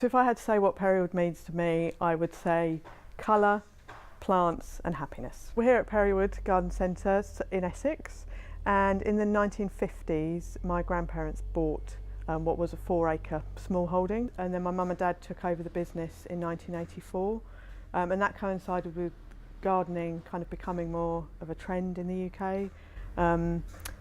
So if I had to say what Perrywood means to me, I would say colour, plants and happiness. We're here at Perrywood Garden Centre in Essex, and in the 1950s my grandparents bought what was a 4-acre small holding, and then my mum and dad took over the business in 1984, and that coincided with gardening kind of becoming more of a trend in the UK.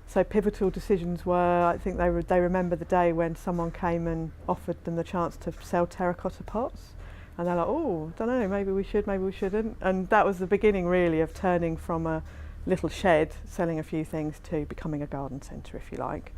So pivotal decisions were, I think they remember the day when someone came and offered them the chance to sell terracotta pots, and they're like, oh, don't know, maybe we should, maybe we shouldn't. And that was the beginning really of turning from a little shed selling a few things to becoming a garden centre, if you like.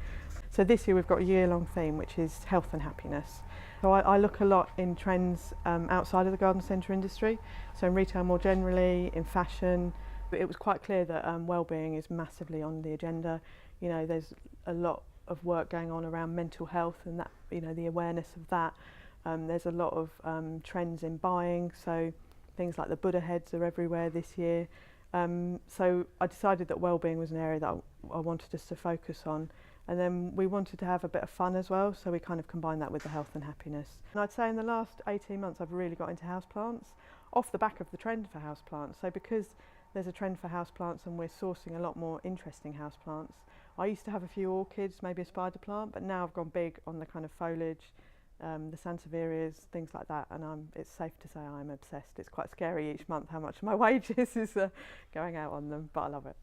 So this year we've got a year-long theme, which is health and happiness. So I look a lot in trends outside of the garden centre industry, so in retail more generally, in fashion. It was quite clear that well-being is massively on the agenda. You know, there's a lot of work going on around mental health and that, you know, the awareness of that. There's a lot of trends in buying, so things like the Buddha heads are everywhere this year. So I decided that well-being was an area that I wanted us to focus on. And then we wanted to have a bit of fun as well, so we kind of combined that with the health and happiness. And I'd say in the last 18 months I've really got into houseplants, off the back of the trend for houseplants. So because there's a trend for houseplants and we're sourcing a lot more interesting houseplants. I used to have a few orchids, maybe a spider plant, but now I've gone big on the kind of foliage, the sansevierias, things like that, and it's safe to say I'm obsessed. It's quite scary each month how much my wages is going out on them, but I love it.